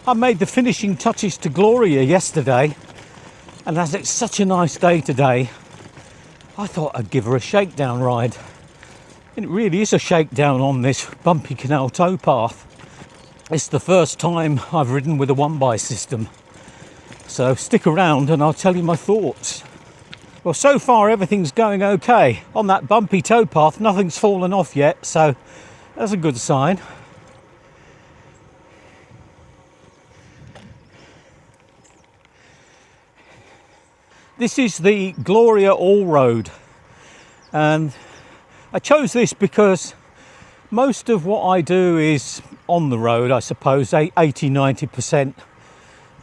I made the finishing touches to Gloria yesterday, and as it's such a nice day today, I thought I'd give her a shakedown ride. And it really is a shakedown on this bumpy canal towpath. It's the first time I've ridden with a 1x system. So stick around and I'll tell you my thoughts. Well, so far everything's going okay. On that bumpy towpath, nothing's fallen off yet, so that's a good sign. This is the Gloria Allroad, and I chose this because most of what I do is on the road, I suppose, 80-90%.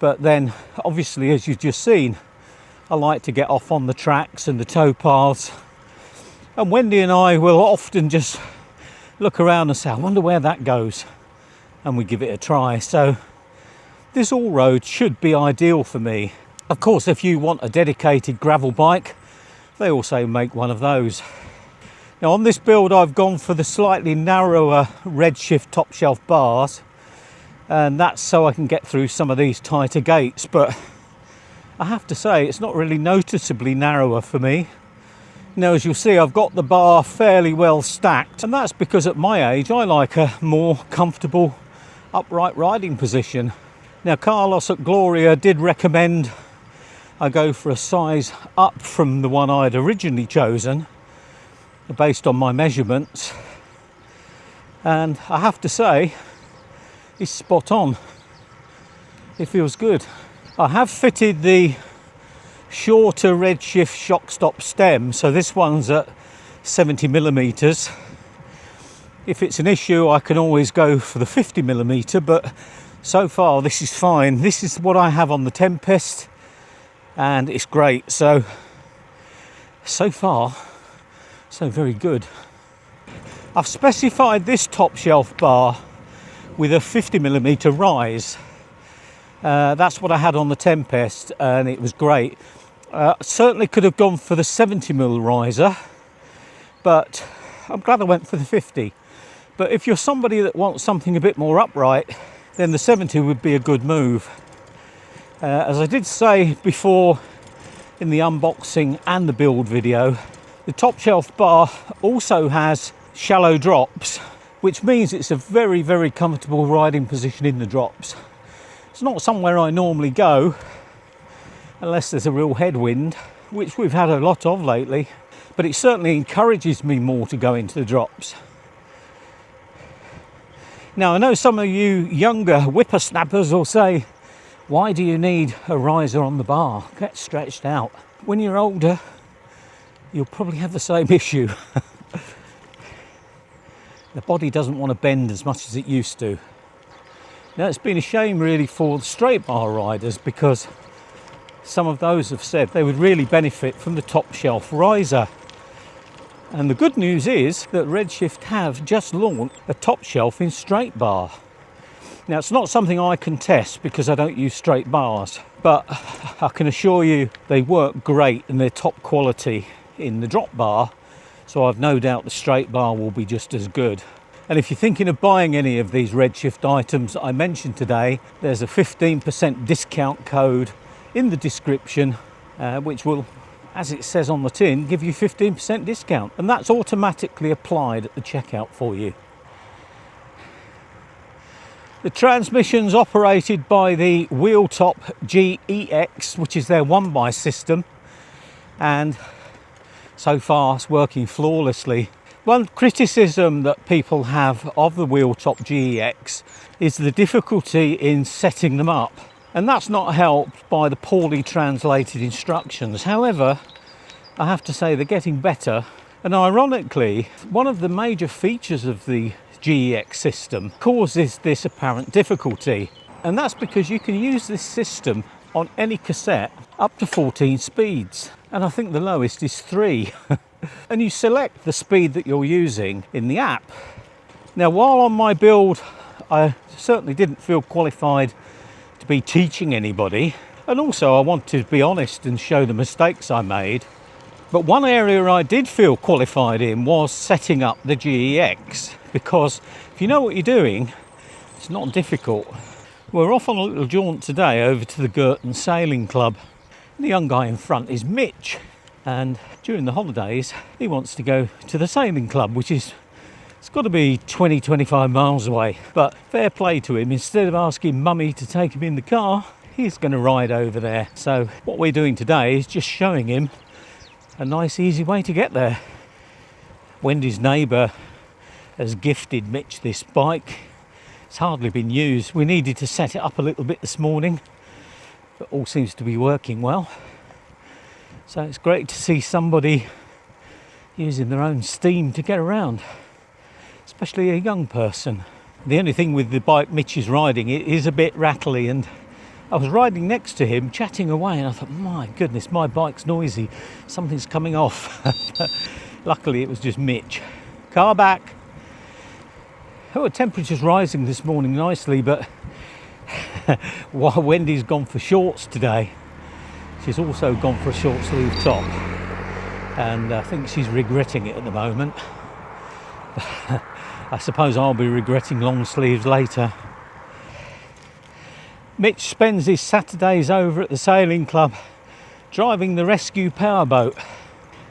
But then, obviously, as you've just seen, I like to get off on the tracks and the towpaths. And Wendy and I will often just look around and say, I wonder where that goes. And we give it a try. So this all-road should be ideal for me. Of course, if you want a dedicated gravel bike, they also make one of those. Now on this build, I've gone for the slightly narrower Redshift top shelf bars. And that's so I can get through some of these tighter gates. But I have to say, it's not really noticeably narrower for me. Now, as you'll see, I've got the bar fairly well stacked. And that's because at my age, I like a more comfortable upright riding position. Now, Carlos at Gloria did recommend I go for a size up from the one I'd originally chosen based on my measurements, and I have to say it's spot on. It feels good. I have fitted the shorter Redshift Shockstop stem, so this one's at 70mm. If it's an issue, I can always go for the 50mm, but so far this is fine. This is what I have on the Tempest, and it's great. So far, so very good. I've specified this top shelf bar with a 50mm rise. That's what I had on the Tempest, and it was great. Certainly could have gone for the 70mm riser, but I'm glad I went for the 50. But if you're somebody that wants something a bit more upright, then the 70 would be a good move. As I did say before in the unboxing and the build video, the top shelf bar also has shallow drops, which means it's a very, very comfortable riding position in the drops. It's not somewhere I normally go unless there's a real headwind, which we've had a lot of lately, but it certainly encourages me more to go into the drops. Now, I know some of you younger whippersnappers will say, why do you need a riser on the bar? Get stretched out. When you're older, you'll probably have the same issue. The body doesn't want to bend as much as it used to. Now, it's been a shame really for the straight bar riders, because some of those have said they would really benefit from the top shelf riser. And the good news is that Redshift have just launched a top shelf in straight bar. Now, it's not something I can test because I don't use straight bars, but I can assure you they work great and they're top quality in the drop bar, so I've no doubt the straight bar will be just as good. And if you're thinking of buying any of these Redshift items I mentioned today, there's a 15% discount code in the description, which will, as it says on the tin, give you 15% discount, and that's automatically applied at the checkout for you. The transmission's operated by the Wheeltop GeX, which is their 1x system, and so far it's working flawlessly. One criticism that people have of the Wheeltop GeX is the difficulty in setting them up, and that's not helped by the poorly translated instructions. However, I have to say they're getting better, and ironically, one of the major features of the GeX system causes this apparent difficulty, and that's because you can use this system on any cassette up to 14 speeds, and I think the lowest is 3. And you select the speed that you're using in the app. Now, while on my build I certainly didn't feel qualified to be teaching anybody, and also I wanted to be honest and show the mistakes I made, but one area I did feel qualified in was setting up the GeX, because if you know what you're doing, it's not difficult. We're off on a little jaunt today over to the Girton Sailing Club. The young guy in front is Mitch, and during the holidays he wants to go to the sailing club, which is, it's got to be 20-25 miles away. But fair play to him, instead of asking mummy to take him in the car, he's going to ride over there. So what we're doing today is just showing him a nice easy way to get there. Wendy's neighbour has gifted Mitch this bike. It's hardly been used. We needed to set it up a little bit this morning, but all seems to be working well. So it's great to see somebody using their own steam to get around, especially a young person. The only thing with the bike Mitch is riding, it is a bit rattly, and I was riding next to him chatting away and I thought, my goodness, my bike's noisy, something's coming off. Luckily it was just Mitch. Car back. Oh, the temperature's rising this morning nicely, but while Wendy's gone for shorts today, she's also gone for a short sleeve top, and I think she's regretting it at the moment. I suppose I'll be regretting long sleeves later. Mitch spends his Saturdays over at the sailing club driving the rescue powerboat,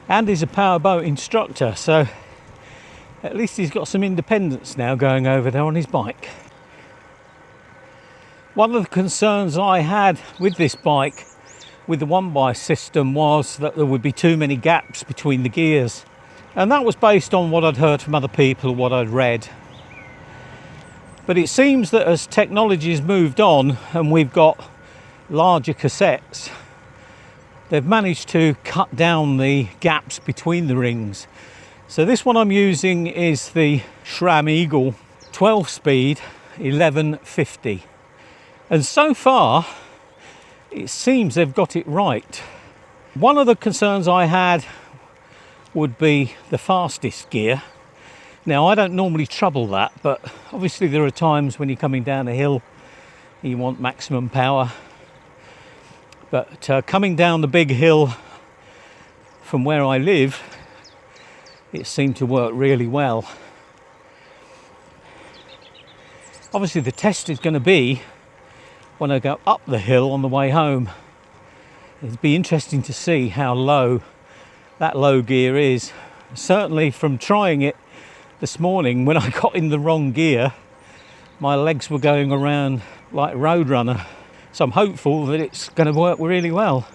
and is a powerboat instructor, so at least he's got some independence now going over there on his bike. One of the concerns I had with this bike, with the one-by system, was that there would be too many gaps between the gears. And that was based on what I'd heard from other people, what I'd read. But it seems that as technology has moved on and we've got larger cassettes, they've managed to cut down the gaps between the rings. So this one I'm using is the SRAM Eagle 12-speed 1150. And so far, it seems they've got it right. One of the concerns I had would be the fastest gear. Now, I don't normally trouble that, but obviously there are times when you're coming down a hill, you want maximum power. But coming down the big hill from where I live, it seemed to work really well. Obviously the test is going to be when I go up the hill on the way home. It'd be interesting to see how low that low gear is. Certainly from trying it this morning, when I got in the wrong gear, my legs were going around like Roadrunner. So I'm hopeful that it's going to work really well.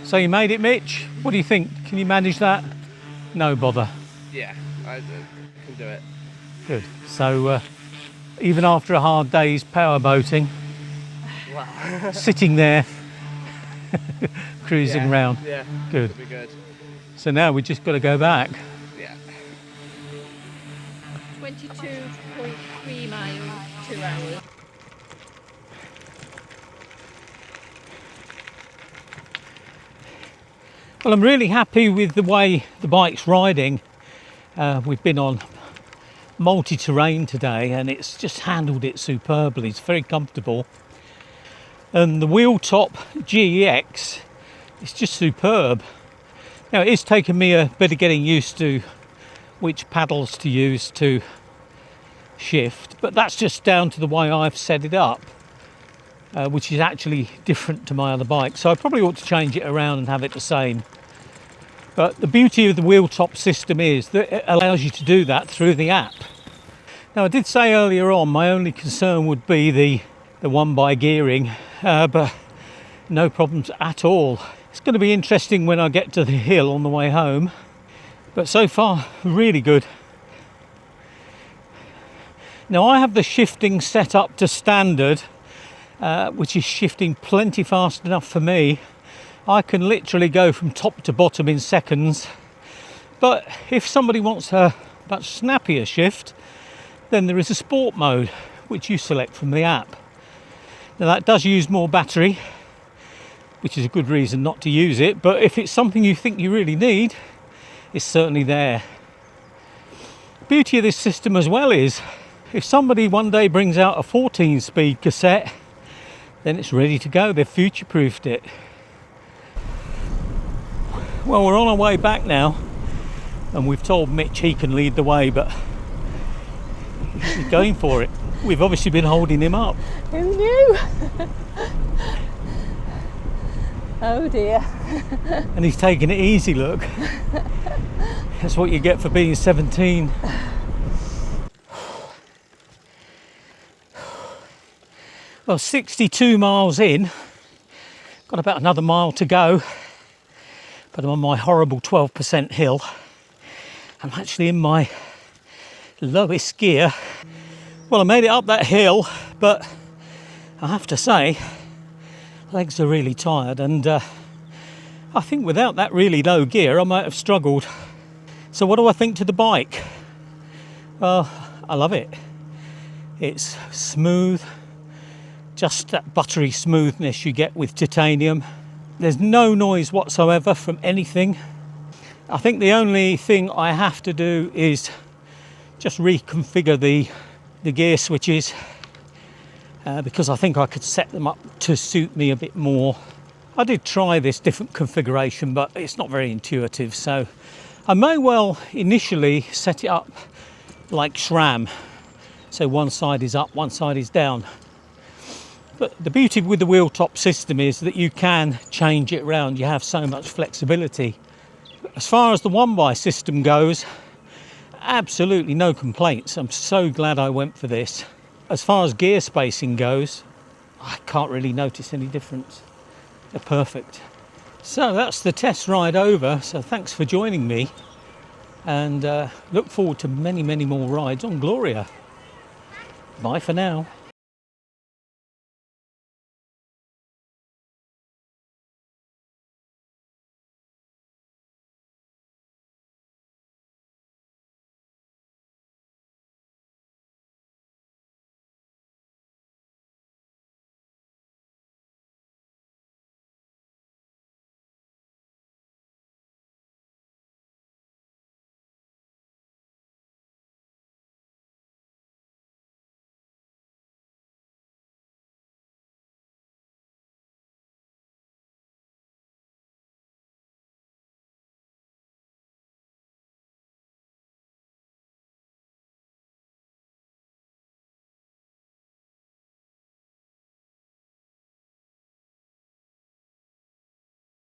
So you made it, Mitch? What do you think? Can you manage that? No bother. Yeah, I can do it. Good. So even after a hard day's power boating, Wow. sitting there, cruising around. Yeah, Good. it'll be good. So now we just got to go back. Yeah. 22.3 miles, 2 hours. Well, I'm really happy with the way the bike's riding. We've been on multi-terrain today and it's just handled it superbly. It's very comfortable. And the Wheeltop GeX is just superb. Now, it is taking me a bit of getting used to which paddles to use to shift, but that's just down to the way I've set it up, which is actually different to my other bike. So I probably ought to change it around and have it the same. But the beauty of the Wheeltop system is that it allows you to do that through the app. Now, I did say earlier on my only concern would be the one-by gearing, but no problems at all. It's going to be interesting when I get to the hill on the way home, but so far really good. Now, I have the shifting set up to standard, which is shifting plenty fast enough for me. I can literally go from top to bottom in seconds, but if somebody wants a much snappier shift, then there is a sport mode which you select from the app. Now, that does use more battery, which is a good reason not to use it, but if it's something you think you really need, it's certainly there. The beauty of this system as well is if somebody one day brings out a 14-speed cassette, then it's ready to go. They've future-proofed it. Well, we're on our way back now, and we've told Mitch he can lead the way, but he's going for it. We've obviously been holding him up. Who knew? Oh dear. And he's taking it easy, look. That's what you get for being 17. Well, 62 miles in, got about another mile to go, but I'm on my horrible 12% hill. I'm actually in my lowest gear. Well, I made it up that hill, but I have to say, legs are really tired, and I think without that really low gear, I might have struggled. So what do I think to the bike? Well, I love it. It's smooth, just that buttery smoothness you get with titanium. There's no noise whatsoever from anything. I think the only thing I have to do is just reconfigure the gear switches, because I think I could set them up to suit me a bit more. I did try this different configuration, but it's not very intuitive, so I may well initially set it up like SRAM, so one side is up, one side is down. But the beauty with the Wheeltop system is that you can change it around. You have so much flexibility. As far as the one-by system goes, absolutely no complaints. I'm so glad I went for this. As far as gear spacing goes, I can't really notice any difference. They're perfect. So that's the test ride over. So thanks for joining me, and look forward to many, many more rides on Gloria. Bye for now.